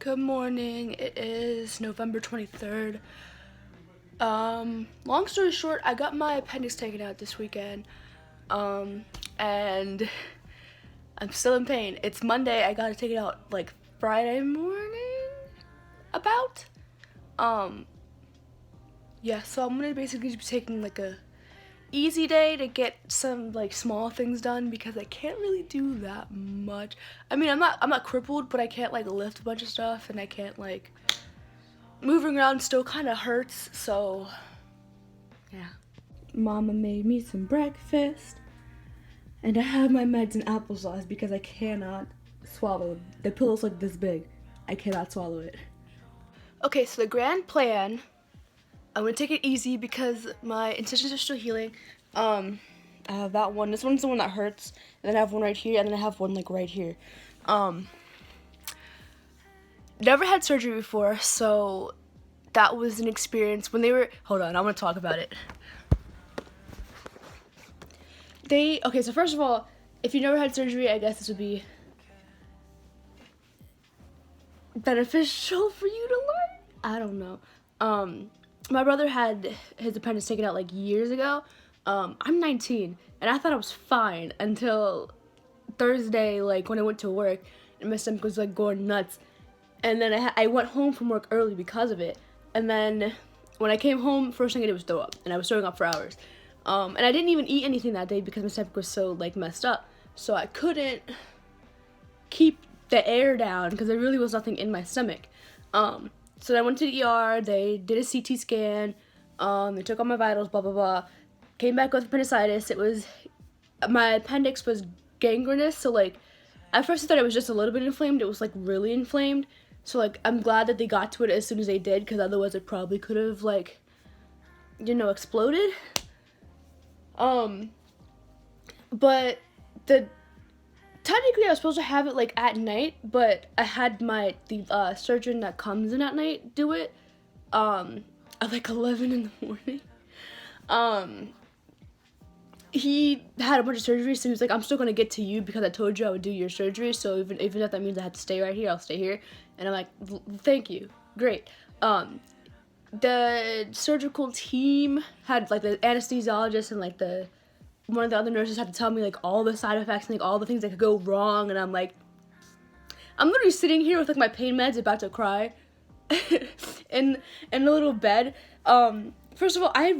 Good morning. It is November 23rd. Long story short, I got my appendix taken out this weekend. And I'm still in pain. It's Monday. I gotta take it out like Friday morning about. Yeah, so I'm gonna basically be taking like a easy day to get some like small things done because I can't really do that much. I mean, I'm not crippled, but I can't like lift a bunch of stuff, and I can't like moving around still kind of hurts. So yeah. Mama made me some breakfast, and I have my meds and applesauce because I cannot swallow. The pillow's like this big. I cannot swallow it. Okay, so the grand plan, I'm gonna take it easy because my incisions are still healing. I have that one. This one's the one that hurts, and then I have one right here, and then I have one like right here. Never had surgery before, so that was an experience. When they were, hold on, I'm gonna talk about it. Okay, so first of all, if you never had surgery, I guess this would be beneficial for you to learn. I don't know. My brother had his appendix taken out like years ago. I'm 19, and I thought I was fine until Thursday, like when I went to work, and my stomach was like going nuts. And then I went home from work early because of it. And then when I came home, first thing I did was throw up, and I was throwing up for hours. And I didn't even eat anything that day because my stomach was so like messed up. So I couldn't keep the air down because there really was nothing in my stomach. So then I went to the ER, they did a CT scan, they took all my vitals, blah, blah, blah. Came back with appendicitis. My appendix was gangrenous, so like, at first I thought it was just a little bit inflamed. It was like really inflamed. So like, I'm glad that they got to it as soon as they did, because otherwise it probably could have like, exploded. But technically I was supposed to have it like at night, but I had the surgeon that comes in at night do it, at like 11 in the morning. He had a bunch of surgeries, so he was like, I'm still gonna get to you because I told you I would do your surgery, so even if that means I have to stay right here, I'll stay here. And I'm like, thank you, great. The surgical team had like the anesthesiologist and like one of the other nurses had to tell me like all the side effects and like all the things that could go wrong, and I'm literally sitting here with like my pain meds about to cry in a little bed. First of all, I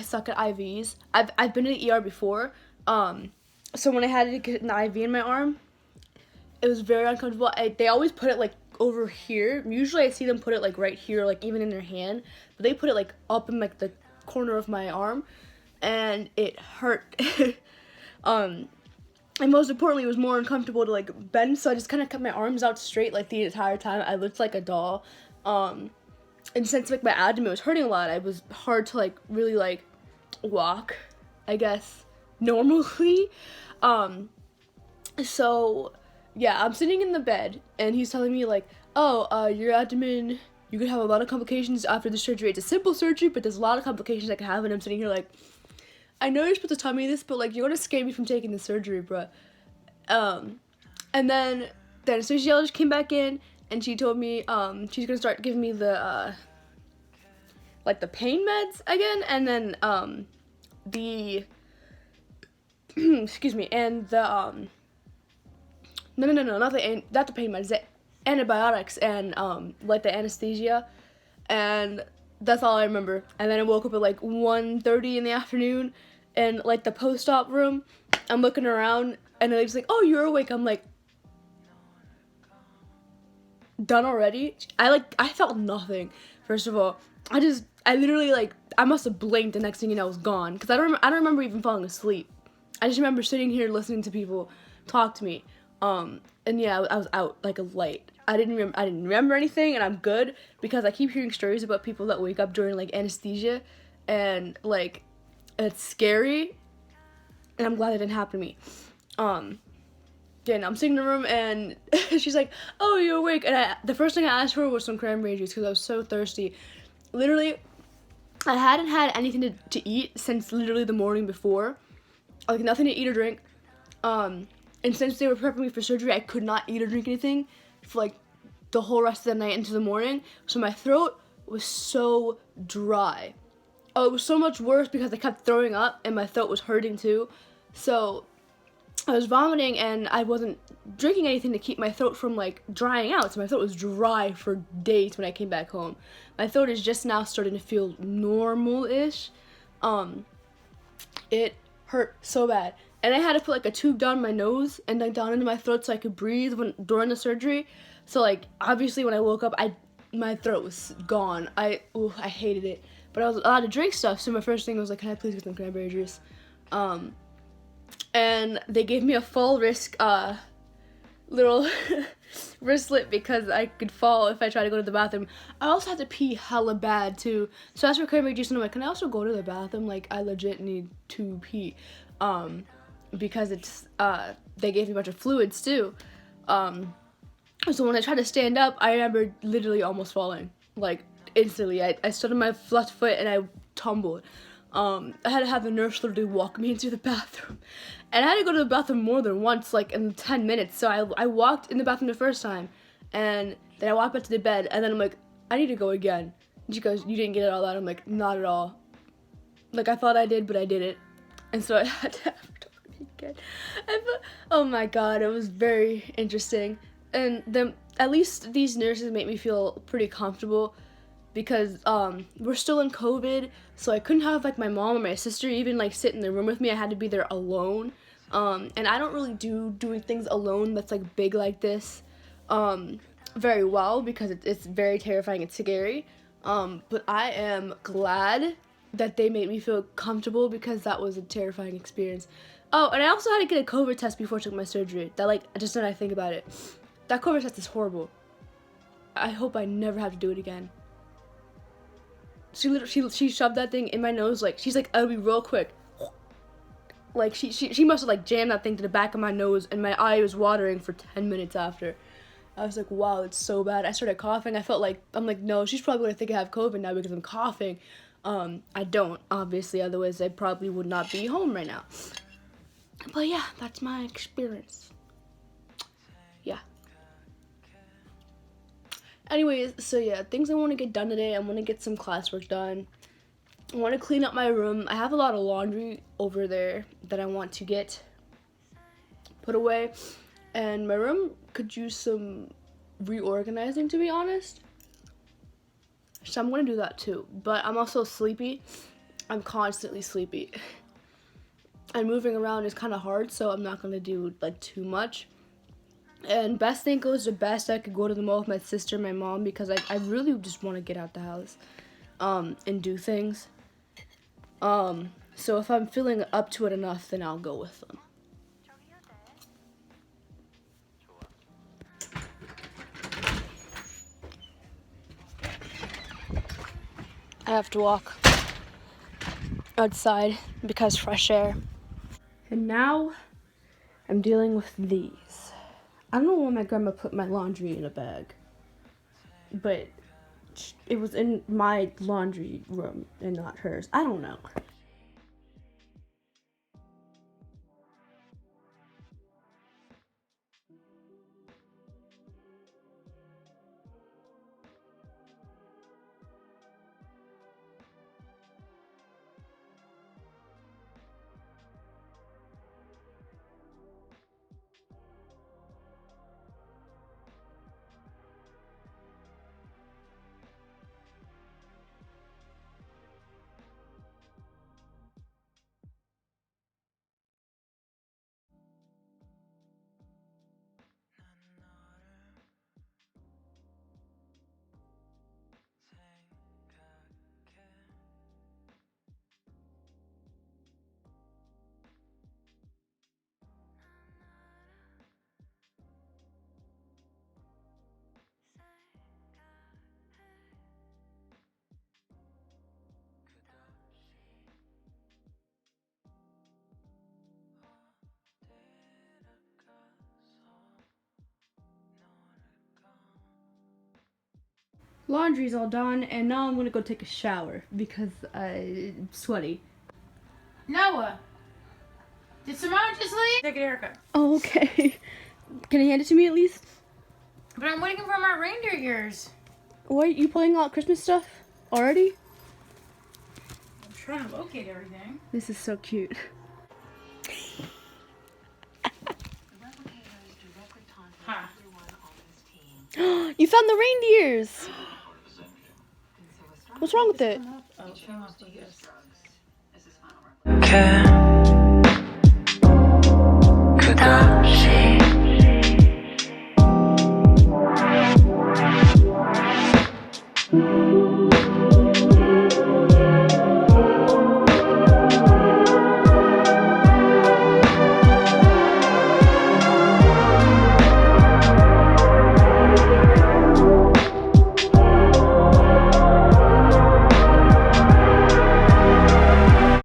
suck at IVs. I've been in the ER before, so when I had to get an IV in my arm, it was very uncomfortable. They always put it like over here. Usually I see them put it like right here, like even in their hand, but they put it like up in like the corner of my arm, and it hurt. And most importantly, it was more uncomfortable to like bend, so I just kind of kept my arms out straight like the entire time. I looked like a doll. And since like my abdomen was hurting a lot, it was hard to like really like walk, I guess, normally. So yeah, I'm sitting in the bed, and he's telling me like, oh, your abdomen, you could have a lot of complications after the surgery. It's a simple surgery, but there's a lot of complications that can happen. I'm sitting here like, I know you're supposed to tell me this, but like, you're gonna scare me from taking the surgery, bruh. And then the anesthesiologist came back in, and she told me she's gonna start giving me the like the pain meds again, and then the excuse me, and the no, not the pain meds, the antibiotics and like the anesthesia, and that's all I remember. And then I woke up at like 1:30 in the afternoon, and like the post-op room, I'm looking around, and they're just like, oh, you're awake. I'm like, done already? I felt nothing. First of all, I literally like, I must have blinked, the next thing you know I was gone, because I don't remember even falling asleep. I just remember sitting here listening to people talk to me, and yeah, I was out like a light. I didn't remember anything, and I'm good, because I keep hearing stories about people that wake up during like anesthesia, and like, it's scary, and I'm glad it didn't happen to me. I'm sitting in the room, and she's like, oh, you're awake. And the first thing I asked for was some cranberry juice because I was so thirsty. Literally, I hadn't had anything to eat since literally the morning before. Like, nothing to eat or drink. And since they were prepping me for surgery, I could not eat or drink anything for like the whole rest of the night into the morning. So my throat was so dry. Oh, it was so much worse because I kept throwing up and my throat was hurting too. So I was vomiting and I wasn't drinking anything to keep my throat from like drying out. So my throat was dry for days when I came back home. My throat is just now starting to feel normal-ish. It hurt so bad. And I had to put like a tube down my nose and like down into my throat so I could breathe during the surgery. So like obviously when I woke up, my throat was gone. I hated it. But I was allowed to drink stuff, so my first thing was like, can I please get some cranberry juice? And they gave me a fall risk little wristlet because I could fall if I tried to go to the bathroom. I also had to pee hella bad too. So I asked for cranberry juice and I'm like, can I also go to the bathroom? Like I legit need to pee. Because it's they gave me a bunch of fluids too. So when I tried to stand up, I remember literally almost falling. Like instantly. I stood on my left foot and I tumbled. I had to have the nurse literally walk me into the bathroom. And I had to go to the bathroom more than once, like in 10 minutes. So I walked in the bathroom the first time, and then I walked back to the bed, and then I'm like, I need to go again. And she goes, you didn't get it all out? I'm like, not at all. Like, I thought I did, but I didn't. And so I had to have her talk to me again. Oh my god, it was very interesting. And then, at least these nurses made me feel pretty comfortable, because we're still in COVID, so I couldn't have like my mom or my sister even like sit in the room with me. I had to be there alone, and I don't really doing things alone that's like big like this very well, because it's very terrifying and scary, but I am glad that they made me feel comfortable, because that was a terrifying experience. Oh, and I also had to get a COVID test before I took my surgery. That like, just when I think about it, that COVID test is horrible. I hope I never have to do it again. She shoved that thing in my nose, like, she's like, it'll be real quick. Like, she must have, like, jammed that thing to the back of my nose, and my eye was watering for 10 minutes after. I was like, wow, it's so bad. I started coughing. I'm like, no, she's probably gonna think I have COVID now because I'm coughing. I don't, obviously, otherwise I probably would not be home right now. But yeah, that's my experience. Yeah. Anyways, so yeah, things I want to get done today. I want to get some classwork done. I want to clean up my room. I have a lot of laundry over there that I want to get put away. And my room could use some reorganizing, to be honest. So I'm going to do that too. But I'm also sleepy. I'm constantly sleepy. And moving around is kind of hard, so I'm not going to do like too much. And best thing goes to best, I could go to the mall with my sister and my mom, because I really just want to get out the house and do things. So if I'm feeling up to it enough, then I'll go with them. I have to walk outside because fresh air. And now I'm dealing with these. I don't know why my grandma put my laundry in a bag, but it was in my laundry room and not hers. I don't know. Laundry's all done, and now I'm gonna go take a shower because I'm sweaty. Noah, did Simone just leave? Take a haircut. Oh, okay. Can you hand it to me at least? But I'm waiting for my reindeer ears. Wait, you playing all Christmas stuff already? I'm trying to locate everything. This is so cute. Huh. You found the reindeers! What's wrong with it? Oh, it came up with this. Care